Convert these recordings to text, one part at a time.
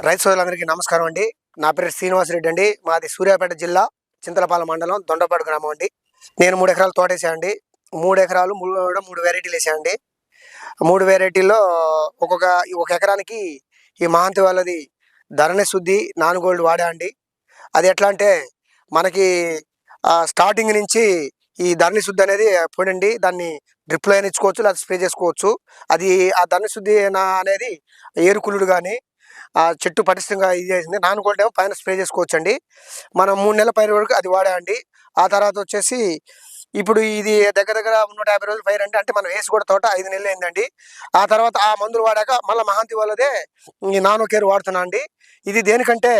రైతు సోదరులందరికీ నమస్కారం అండి. నా పేరు శ్రీనివాసరెడ్డి అండి. మాది సూర్యాపేట జిల్లా చింతలపాలెం మండలం దొండపాడు గ్రామం అండి. నేను 3 ఎకరాలు తోటేసా అండి. 3 ఎకరాలు 3 వెరైటీలు వేసా అండి. 3 వెరైటీల్లో ఒక్కొక్క ఒక ఎకరానికి ఈ మహాంతి వాళ్ళది ధరణి శుద్ధి నాన్ గోల్డ్ వాడా అండి. అది ఎట్లా అంటే మనకి స్టార్టింగ్ నుంచి ఈ ధరణి శుద్ధి అనేది పొడండి. దాన్ని డ్రిప్‌లో అయినా ఇచ్చుకోవచ్చు, లేదా స్ప్రే చేసుకోవచ్చు. అది ఆ ధరణి శుద్ధి అనేది ఏరుకులుడు గాని చెట్టు పటిష్టంగా ఇది చేసింది. నాన్ గోల్డ్ ఏమో పైన స్ప్రే చేసుకోవచ్చండి. మనం 3 నెలల పైరు వరకు అది వాడా అండి. ఆ తర్వాత వచ్చేసి ఇప్పుడు ఇది దగ్గర దగ్గర 150 రోజులు పైరండి. అంటే మనం వేసి కూడా తోట 5 నెలలు అయిందండి. ఆ తర్వాత ఆ మందులు వాడాక మళ్ళా మహాంతి వాళ్ళదే ఈ నానో కేర్ వాడుతున్నా అండి. ఇది దేనికంటే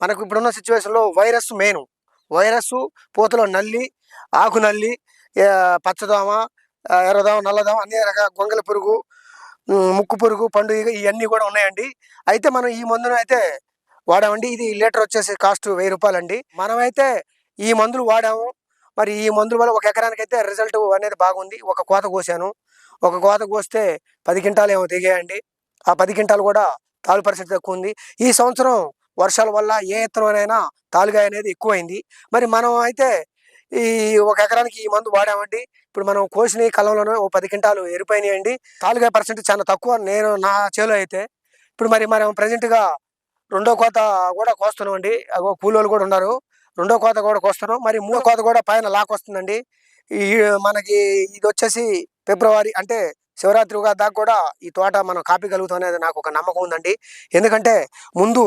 మనకు ఇప్పుడున్న సిచ్యువేషన్‌లో వైరస్ మెయిను. వైరస్సు, పూతలో నల్లి, ఆకు నల్లి, పచ్చదోమ, ఎర్రదోమ, నల్లదోమ అన్ని రకాల గొంగళి పురుగు, ముక్కు పురుగు, పండు ఈగ ఇయన్నీ కూడా ఉన్నాయండి. అయితే మనం ఈ మందునైతే వాడామండి. ఇది లీటర్ వచ్చేసి కాస్ట్ రూ. 1000 అండి. మనమైతే ఈ మందులు వాడాము. మరి ఈ మందుల వల్ల ఒక ఎకరానికైతే రిజల్ట్ అనేది బాగుంది. ఒక కోత కోసాను. ఒక కోత కోస్తే 10 క్వింటాలేమో దిగాయండి. ఆ 10 క్వింటాలు కూడా తాలు పరిస్థితి తక్కువుంది. ఈ సంవత్సరం వర్షాల వల్ల ఏ ఇత్తనంలోనైనా తాలుగాయ అనేది ఎక్కువైంది. మరి మనం అయితే ఈ ఒక ఎకరానికి ఈ మందు వాడామండి. ఇప్పుడు మనం కోసిన కలంలోనే ఓ 10 క్వింటాలు ఎరిపోయినాయండి. తాలుగాయ పర్సెంట్ చాలా తక్కువ నా చేలో అయితే. ఇప్పుడు మరి మనం ప్రెజెంట్‌గా రెండో కోత కూడా కోస్తున్నామండి. అగో కూలోళ్ళు కూడా ఉన్నారు. రెండో కోత కూడా కోస్తున్నాం. మరి మూడో కోత కూడా పైన లాకొస్తుందండి. ఈ మనకి ఇదొచ్చేసి ఫిబ్రవరి అంటే శివరాత్రి ఉగాది దాకా కూడా ఈ తోట మనం కాపీగలుగుతాం అనేది నాకు ఒక నమ్మకం ఉందండి. ఎందుకంటే ముందు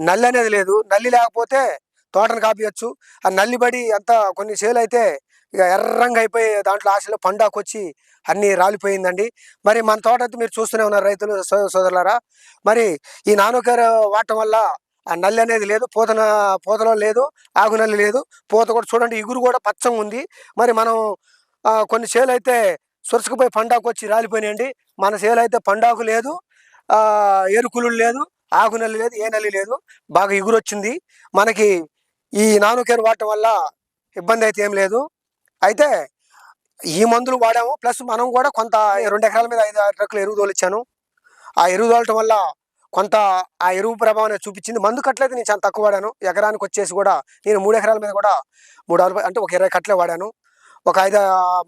నల్లి అనేది లేదు. నల్లి లేకపోతే తోటను కాపీయొచ్చు. ఆ నల్లి పడి అంతా కొన్ని చేలయితే ఇక ఎర్రంగా అయిపోయి దాంట్లో ఆశలో పండాకొచ్చి అన్నీ రాలిపోయిందండి. మరి మన తోట అయితే మీరు చూస్తూనే ఉన్నారు రైతులు సోదరులారా. మరి ఈ నానో కేర్ వాడటం వల్ల ఆ నల్లి అనేది లేదు. పూతలో లేదు, ఆకు నల్లి లేదు. పూత కూడా చూడండి ఇగురు కూడా పచ్చగుంది. మరి మనం కొన్ని చేలయితే సురుసుకుపోయి పండాకొచ్చి రాలిపోయినాయండి. మన చేలయితే పండాకు లేదు, ఏరుకులుడు లేదు, ఆకు నల్లి లేదు, ఏ నల్లి లేదు. బాగా ఇగురొచ్చింది. మనకి ఈ నానో కేర్ వాడటం వల్ల ఇబ్బందయితే ఏం లేదు. అయితే ఈ మందులు వాడాము. ప్లస్ మనం కూడా కొంత 2 ఎకరాల మీద 5, 6 ట్రక్కులు ఎరువు తోలిచ్చాను. ఆ ఎరువు తోలటం వల్ల కొంత ఆ ఎరువు ప్రభావం అనేది చూపించింది. మందు కట్టలయితే నేను చాలా తక్కువ వాడాను. ఎకరానికొచ్చేసి కూడా నేను 3 ఎకరాల మీద కూడా 3 అంటే ఒక 20 కట్టలే వాడాను. ఒక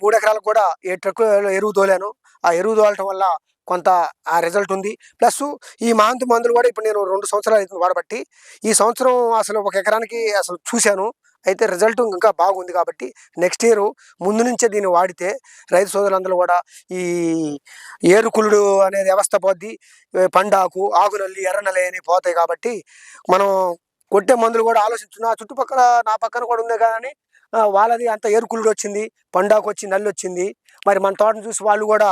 3 ఎకరాలకు కూడా 7 ట్రక్కులు ఎరువు తోలాను. ఆ ఎరువు తోలటం వల్ల కొంత ఆ రిజల్ట్ ఉంది. ప్లస్ ఈ మహాంతి మందులు కూడా ఇప్పుడు నేను 2 సంవత్సరాలు అవుతుంది వాడబట్టి. ఈ సంవత్సరం అసలు ఒక ఎకరానికి అసలు చూశాను. అయితే రిజల్ట్ ఇంకా బాగుంది కాబట్టి నెక్స్ట్ ఇయర్ ముందు నుంచే దీన్ని వాడితే రైతు సోదరులందరూ కూడా ఈ ఏరుకులుడు అనేది వ్యవస్థ పోద్ది. పండాకు, ఆకు నల్లి, ఎర్ర నల్లి అని పోతాయి కాబట్టి మనం కొట్టే మందులు కూడా ఆలోచించున్నా చుట్టుపక్కల నా పక్కన కూడా ఉంది కానీ వాళ్ళది అంత ఏరుకులుడు వచ్చింది, పండాకు వచ్చి నల్లి వచ్చింది. మరి మన తోటను చూసి వాళ్ళు కూడా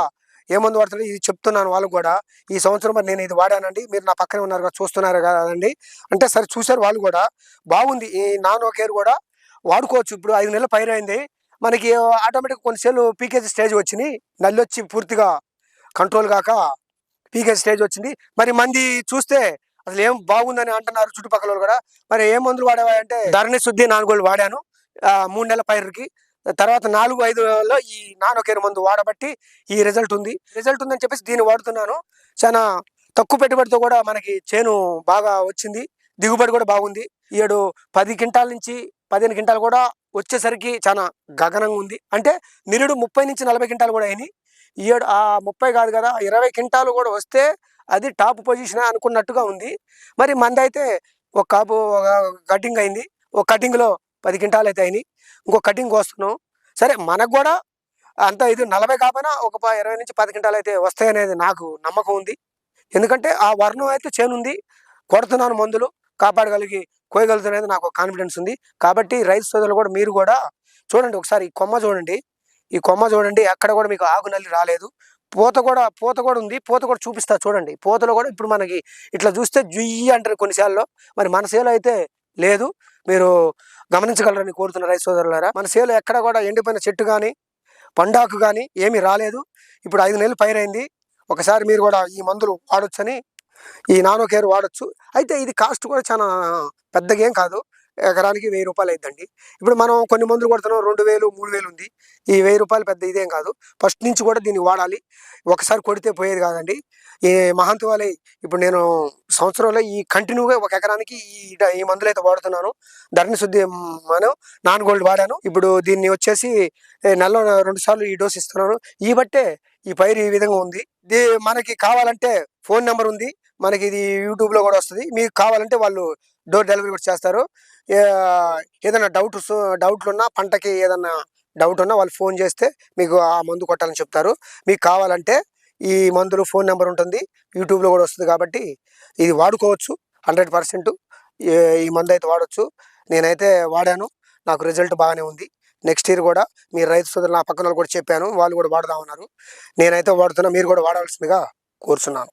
ఏ మందు వాడుతారో ఇది చెప్తున్నాను వాళ్ళకు కూడా. ఈ సంవత్సరం మరి నేను ఇది వాడానండి. మీరు నా పక్కనే ఉన్నారు కదా, చూస్తున్నారు కదండి. అంటే సరే చూశారు వాళ్ళు కూడా. బాగుంది. ఈ నానో కేర్ కూడా వాడుకోవచ్చు. ఇప్పుడు 5 నెలల పైరైంది. మనకి ఆటోమేటిక్‌గా కొన్ని సేళ్ళు పీకేజీ స్టేజ్ వచ్చినాయి. నల్లొచ్చి పూర్తిగా కంట్రోల్ గాక పీకేజీ స్టేజ్ వచ్చింది. మరి మంది చూస్తే అసలు ఏం బాగుందని అంటున్నారు చుట్టుపక్కలోళ్ళు కూడా. మరి ఏ మందులు వాడావా అంటే ధరణి శుద్ధి నాన్ గోల్డ్ వాడాను. 3 నెలల పైరుకి. తర్వాత 4, 5లో ఈ నానో కేర్ మందు వాడబట్టి ఈ రిజల్ట్ ఉంది. రిజల్ట్ ఉందని చెప్పేసి దీన్ని వాడుతున్నాను. చానా తక్కువ పెట్టుబడితో కూడా మనకి చేను బాగా వచ్చింది. దిగుబడి కూడా బాగుంది. ఈ ఏడు 10 క్వింటాల నుంచి 15 క్వింటాలు కూడా వచ్చేసరికి చాలా గగనంగా ఉంది. అంటే నిరుడు 30-40 క్వింటాలు కూడా అయినాయి. ఈ ఏడు 30 కాదు కదా, 20 క్వింటాలు కూడా వస్తే అది టాప్ పొజిషనే అనుకున్నట్టుగా ఉంది. మరి మందైతే ఒక కాపు ఒక కటింగ్ అయింది. ఒక కటింగ్‌లో 10 క్వింటాలు అయితే అయినాయి. ఇంకో కటింగ్ కోస్తున్నాం. సరే మనకు కూడా అంత ఇది 40 కాకపోయినా ఒక 20-10 క్వింటాలు అయితే వస్తాయనేది నాకు నమ్మకం ఉంది. ఎందుకంటే ఆ వర్ణం అయితే చేనుంది. కొడుతున్నాను మందులు. కోయగలుగుతాననేది నాకు కాన్ఫిడెన్స్ ఉంది. కాబట్టి రైతు సోదరులు కూడా మీరు కూడా చూడండి ఒకసారి ఈ కొమ్మ చూడండి. ఈ కొమ్మ చూడండి. ఎక్కడ కూడా మీకు ఆకు నల్లి రాలేదు. పూత కూడా ఉంది. పూత కూడా చూపిస్తా చూడండి. పూతలో కూడా ఇప్పుడు మనకి ఇట్లా చూస్తే జుయ్యి అంటారు కొన్ని చేలలో. మరి మన చేలో అయితే లేదు. మీరు గమనించగలరని కోరుతున్న రైతు సోదరులారా. మన చేలో ఎక్కడ కూడా ఎండిపోయిన చెట్టు గాని, పండాకు గాని ఏమీ రాలేదు. ఇప్పుడు 5 నెలలు పైరైంది. ఒకసారి మీరు కూడా ఈ మందులు వాడొచ్చని ఈ నానో కేర్ వాడొచ్చు. అయితే ఇది కాస్ట్ కూడా చాలా పెద్దగా ఏం కాదు. ఎకరానికి రూ. 1000 అయిద్దండి. ఇప్పుడు మనం కొన్ని మందులు కొడుతున్నాం 2000, 3000 ఉంది. ఈ రూ. 1000 పెద్ద ఇదేం కాదు. ఫస్ట్ నుంచి కూడా దీన్ని వాడాలి. ఒకసారి కొడితే పోయేది కాదండి. ఈ మహాంతి వాళ్ళయి ఇప్పుడు నేను సంవత్సరంలో ఈ కంటిన్యూగా ఒక ఎకరానికి ఈ మందులు అయితే వాడుతున్నాను. ధరణి శుద్ధి మనం నాన్ గోల్డ్ వాడాను. ఇప్పుడు దీన్ని వచ్చేసి నెలలో 2 సార్లు ఈ డోస్ ఇస్తున్నాను. ఈ బట్టే ఈ పైరు ఈ విధంగా ఉంది. మనకి కావాలంటే ఫోన్ నెంబర్ ఉంది. మనకి ఇది యూట్యూబ్లో కూడా వస్తుంది. మీకు కావాలంటే వాళ్ళు డోర్ డెలివరీ కూడా చేస్తారు. ఏదైనా డౌట్లున్నా, పంటకి ఏదన్నా డౌట్ ఉన్నా వాళ్ళు ఫోన్ చేస్తే మీకు ఆ మందు కొట్టాలని చెప్తారు. మీకు కావాలంటే ఈ మందులు ఫోన్ నెంబర్ ఉంటుంది, యూట్యూబ్లో కూడా వస్తుంది. కాబట్టి ఇది వాడుకోవచ్చు 100%. ఈ మందు అయితే వాడచ్చు. నేనైతే వాడాను, నాకు రిజల్ట్ బాగానే ఉంది. నెక్స్ట్ ఇయర్ కూడా మీరు రైతు సోదరులు నా పక్కన కూడా చెప్పాను, వాళ్ళు కూడా వాడదామన్నారు. నేనైతే వాడుతున్నా, మీరు కూడా వాడాల్సిందిగా కోరుచున్నాను.